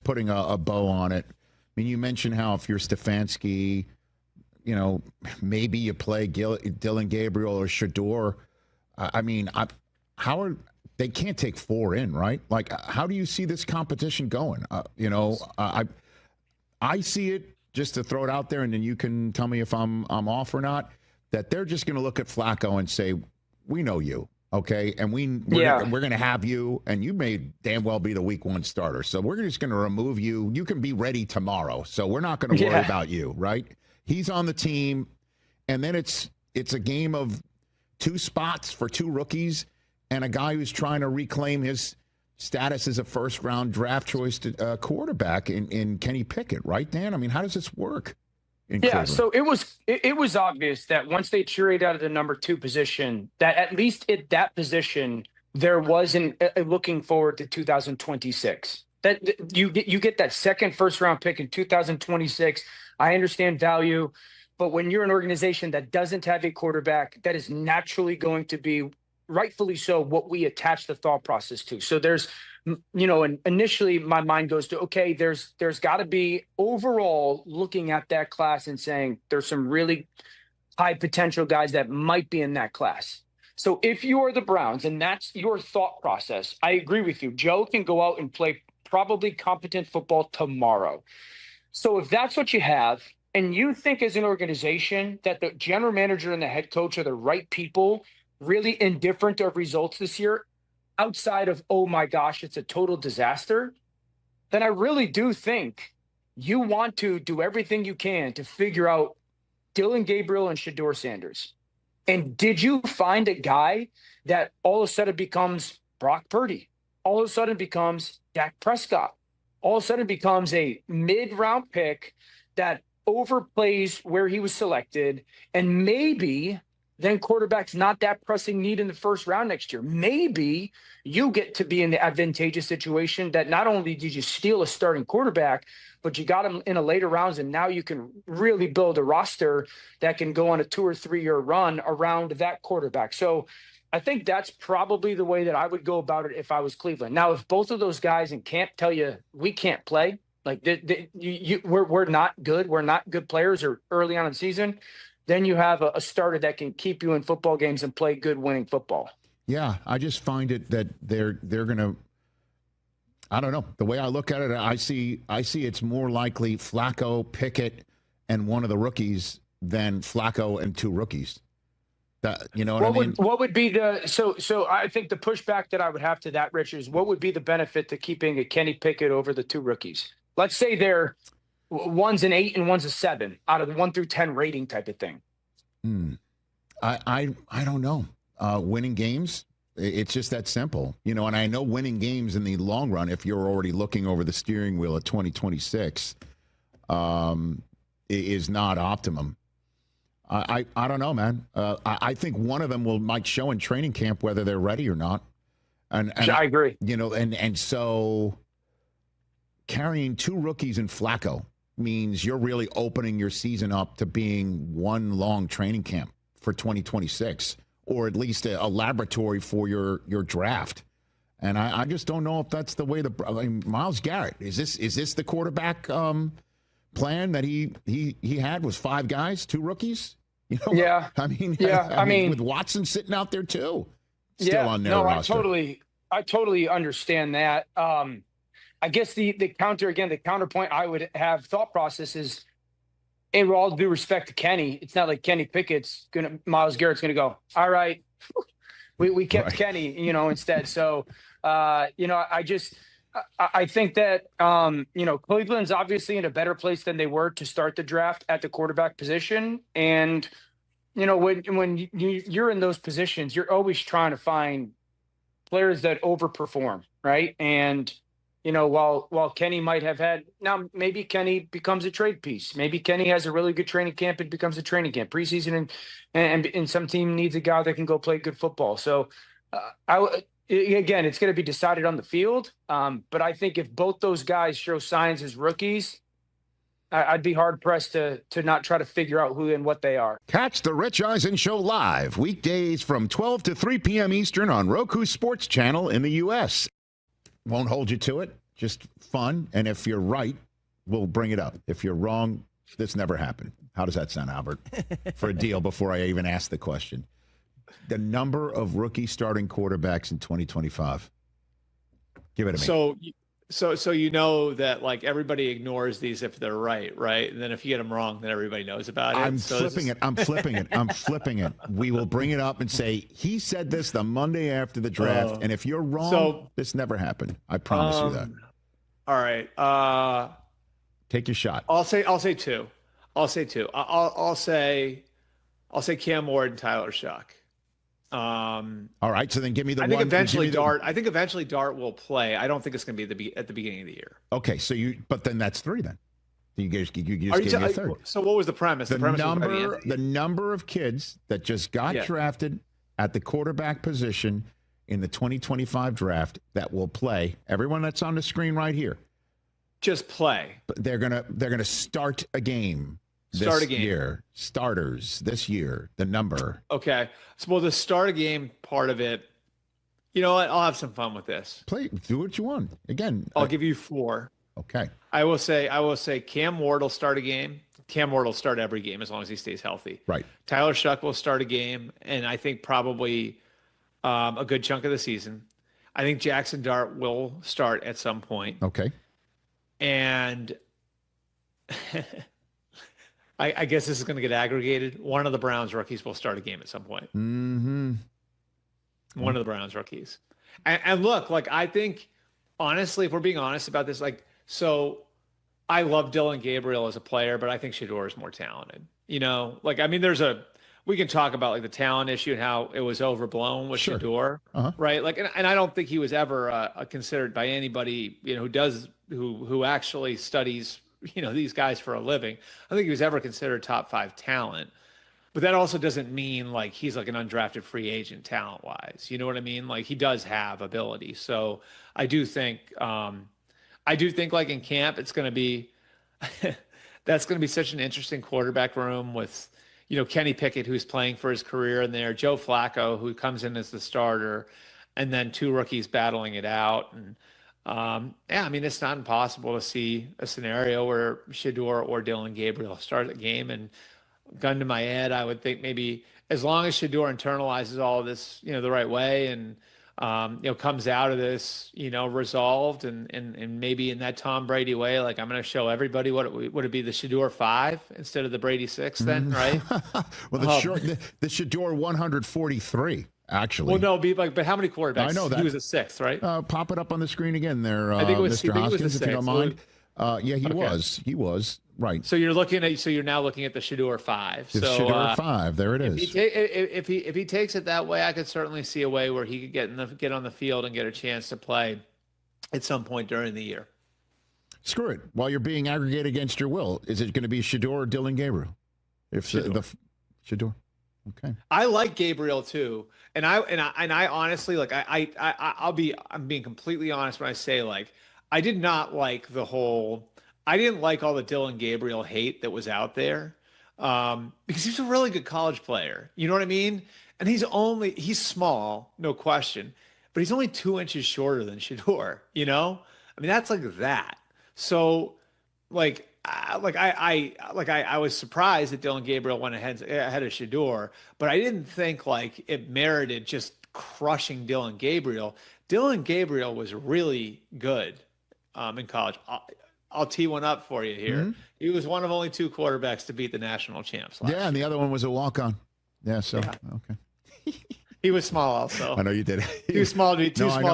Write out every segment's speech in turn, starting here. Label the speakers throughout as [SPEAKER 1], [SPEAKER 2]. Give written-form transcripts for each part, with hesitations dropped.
[SPEAKER 1] putting a bow on it. I mean, you mentioned how if you're Stefanski, maybe you play Dylan Gabriel or Shedeur. I mean, they can't take 4 in, right? Like, how do you see this competition going? I see it, just to throw it out there, and then you can tell me if I'm off or not, that they're just going to look at Flacco and say, we know you, okay? And we're going to have you, and you may damn well be the week 1 starter. So we're just going to remove you. You can be ready tomorrow. So we're not going to worry about you, right? He's on the team, and then it's a game of 2 spots for 2 rookies and a guy who's trying to reclaim his status as a first-round draft choice quarterback in Kenny Pickett, right, Dan? I mean, how does this work?
[SPEAKER 2] So it was obvious that once they traded out of the number 2 position, that at least at that position there wasn't looking forward to 2026. That you get that second first-round pick in 2026. I understand value, but when you're an organization that doesn't have a quarterback, that is naturally going to be, rightfully so, what we attach the thought process to. So there's, and initially my mind goes to, okay, there's got to be overall looking at that class and saying there's some really high potential guys that might be in that class. So if you are the Browns and that's your thought process, I agree with you. Joe can go out and play probably competent football tomorrow. So if that's what you have, and you think as an organization that the general manager and the head coach are the right people, really indifferent of results this year, outside of, oh my gosh, it's a total disaster, then I really do think you want to do everything you can to figure out Dylan Gabriel and Shedeur Sanders. And did you find a guy that all of a sudden becomes Brock Purdy, all of a sudden becomes Dak Prescott, all of a sudden becomes a mid-round pick that overplays where he was selected, and maybe then quarterback's not that pressing need in the first round next year. Maybe you get to be in the advantageous situation that not only did you steal a starting quarterback, but you got him in a later rounds, and now you can really build a roster that can go on a 2 or 3 year run around that quarterback. So I think that's probably the way that I would go about it if I was Cleveland. Now, if both of those guys in camp tell you we can't play, like we're not good, we're not good players, or early on in the season, then you have a starter that can keep you in football games and play good winning football.
[SPEAKER 1] Yeah, I just find it that they're going to, I don't know. The way I look at it, I see it's more likely Flacco, Pickett, and one of the rookies than Flacco and 2 rookies. That, you know what I mean?
[SPEAKER 2] What would be the so I think the pushback that I would have to that, Rich, is what would be the benefit to keeping a Kenny Pickett over the 2 rookies? Let's say they're one's an 8 and one's a 7 out of the 1 through 10 rating type of thing.
[SPEAKER 1] I don't know. Winning games, it's just that simple, and I know winning games in the long run, if you're already looking over the steering wheel at 2026, is not optimum. I don't know, man. I think one of them might show in training camp whether they're ready or not. And
[SPEAKER 2] I agree.
[SPEAKER 1] And so carrying 2 rookies in Flacco means you're really opening your season up to being one long training camp for 2026, or at least a laboratory for your draft. And I just don't know if that's the way Myles Garrett, is this the quarterback plan that he had, was 5 guys, 2 rookies?
[SPEAKER 2] Yeah.
[SPEAKER 1] I mean, with Watson sitting out there too, still on their roster.
[SPEAKER 2] I totally understand that. I guess the counterpoint I would have thought process is, and with all due respect to Kenny, it's not like Kenny Pickett's Myles Garrett's gonna go, all right, we kept Kenny, instead. So I think that Cleveland's obviously in a better place than they were to start the draft at the quarterback position. And when you're in those positions, you're always trying to find players that overperform, right? And while Kenny might have had, now maybe Kenny becomes a trade piece. Maybe Kenny has a really good training camp and becomes a training camp preseason, and some team needs a guy that can go play good football. So again, it's going to be decided on the field. But I think if both those guys show signs as rookies, I'd be hard pressed to not try to figure out who and what they are.
[SPEAKER 1] Catch the Rich Eisen Show live weekdays from 12 to 3 p.m. Eastern on Roku Sports Channel in the U.S. Won't hold you to it. just fun. And if you're right, we'll bring it up. If you're wrong, this never happened. How does that sound, Albert? For a deal before I even ask the question. The number of rookie starting quarterbacks in 2025. Give it to me.
[SPEAKER 3] So you know that like everybody ignores these if they're right? And then if you get them wrong, then everybody knows about it.
[SPEAKER 1] I'm flipping it. We will bring it up and say, he said this the Monday after the draft, and if you're wrong, this never happened. I promise you that.
[SPEAKER 3] All right.
[SPEAKER 1] Take your shot.
[SPEAKER 3] I'll say two. I'll say Cam Ward and Tyler Shuck.
[SPEAKER 1] All right, so then give me the
[SPEAKER 3] I
[SPEAKER 1] think
[SPEAKER 3] one. Eventually Dart. I think eventually Dart will play. I don't think it's going to be at the beginning of the year.
[SPEAKER 1] Okay, but then that's three then. You just gave me a third.
[SPEAKER 3] So what was the premise?
[SPEAKER 1] The number of kids that just got drafted at the quarterback position in the 2025 draft that will play. Everyone that's on the screen right here.
[SPEAKER 3] Just play.
[SPEAKER 1] But they're gonna start a game. Year. Starters this year, the number.
[SPEAKER 3] Okay. So, the start a game part of it, you know what? I'll have some fun with this.
[SPEAKER 1] Do what you want. Again,
[SPEAKER 3] I'll give you 4.
[SPEAKER 1] Okay.
[SPEAKER 3] I will say Cam Ward will start a game. Cam Ward will start every game as long as he stays healthy.
[SPEAKER 1] Right.
[SPEAKER 3] Tyler Shuck will start a game, and I think probably a good chunk of the season. I think Jackson Dart will start at some point.
[SPEAKER 1] Okay.
[SPEAKER 3] And I guess this is going to get aggregated. One of the Browns rookies will start a game at some point.
[SPEAKER 1] Mm-hmm.
[SPEAKER 3] One of the Browns rookies. And look, like, I think, honestly, if we're being honest about this, like, so I love Dylan Gabriel as a player, but I think Shedeur is more talented. You know, like, I mean, we can talk about like the talent issue and how it was overblown with Shedeur, right? Like, and I don't think he was ever considered by anybody, you know, who actually studies, you know, these guys for a living. I think he was ever considered top 5 talent, but that also doesn't mean like he's like an undrafted free agent talent wise. You know what I mean? Like, he does have ability. So I do think like in camp, it's going to be, that's going to be such an interesting quarterback room with, you know, Kenny Pickett, who's playing for his career in there, Joe Flacco, who comes in as the starter, and then 2 rookies battling it out. And I mean, it's not impossible to see a scenario where Shedeur or Dylan Gabriel start the game. And gun to my head, I would think maybe as long as Shedeur internalizes all of this, you know, the right way and, you know, comes out of this, you know, resolved and maybe in that Tom Brady way, like, I'm going to show everybody would it be the Shedeur 5 instead of the Brady 6 then, right?
[SPEAKER 1] Well, the Shedeur 143. Actually,
[SPEAKER 3] well, no, but how many quarterbacks?
[SPEAKER 1] I know that
[SPEAKER 3] he was a 6th, right?
[SPEAKER 1] Pop it up on the screen again, there,
[SPEAKER 3] I think it was,
[SPEAKER 1] Mr. Hoskins, if you don't mind. Yeah, he was right.
[SPEAKER 3] So you're now looking at the Shedeur 5.
[SPEAKER 1] The Shedeur 5, there it is.
[SPEAKER 3] If he takes it that way, I could certainly see a way where he could get on the field and get a chance to play at some point during the year.
[SPEAKER 1] Screw it. While you're being aggregated against your will, is it going to be Shedeur or Dylan Gabriel? If Shedeur. Okay. I
[SPEAKER 3] like Gabriel too, and I honestly, like, I'm being completely honest when I say, like, I didn't like all the Dylan Gabriel hate that was out there, because he's a really good college player. You know what I mean? And he's small, no question, but he's only 2 inches shorter than Shedeur. You know, I mean, that's like that. So, I was surprised that Dylan Gabriel went ahead of Shedeur, but I didn't think like it merited just crushing Dylan Gabriel. Dylan Gabriel was really good in college. I'll tee one up for you here. Mm-hmm. He was one of only 2 quarterbacks to beat the national champs last year.
[SPEAKER 1] And the other one was a walk-on. Yeah, so okay.
[SPEAKER 3] He was small also.
[SPEAKER 1] I know you did.
[SPEAKER 3] Too small to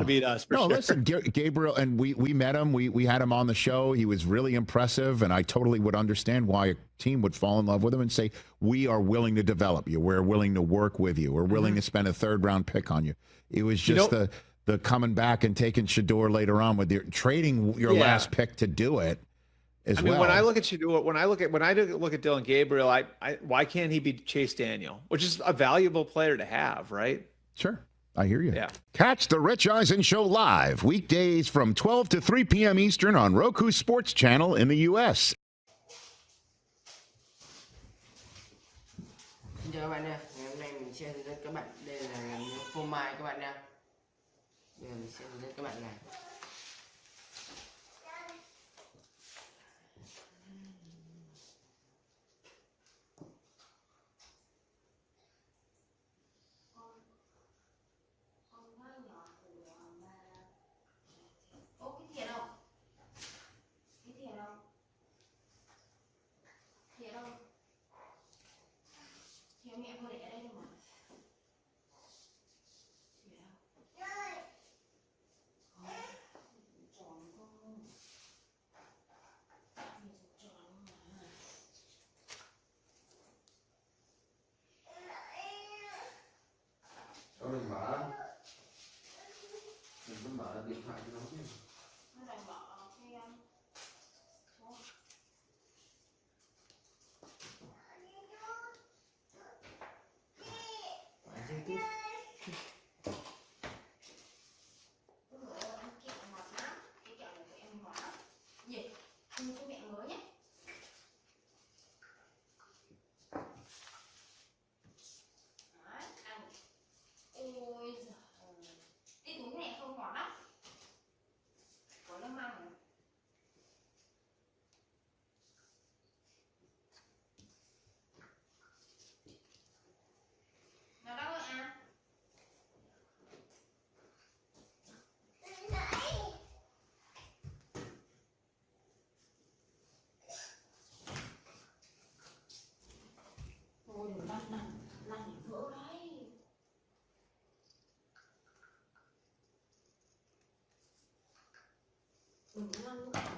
[SPEAKER 3] beat us. For sure.
[SPEAKER 1] Listen, Gabriel, and we met him. We had him on the show. He was really impressive, and I totally would understand why a team would fall in love with him and say, we are willing to develop you. We're willing to work with you. We're willing to spend a 3rd-round pick on you. It was just the coming back and taking Shedeur later on with trading your last pick to do it. I mean,
[SPEAKER 3] when I look at Shedeur, when I look at Dylan Gabriel, why can't he be Chase Daniel, which is a valuable player to have, right?
[SPEAKER 1] Sure. I hear you.
[SPEAKER 3] Yeah.
[SPEAKER 1] Catch the Rich Eisen Show live weekdays from 12 to 3 p.m. Eastern on Roku Sports Channel in the U.S.
[SPEAKER 4] Xin chào các bạn nha. Ngày hôm nay mình sẽ hướng dẫn các bạn đây là phô mai các bạn nha. Bây giờ mình sẽ hướng dẫn các bạn làm. ngon.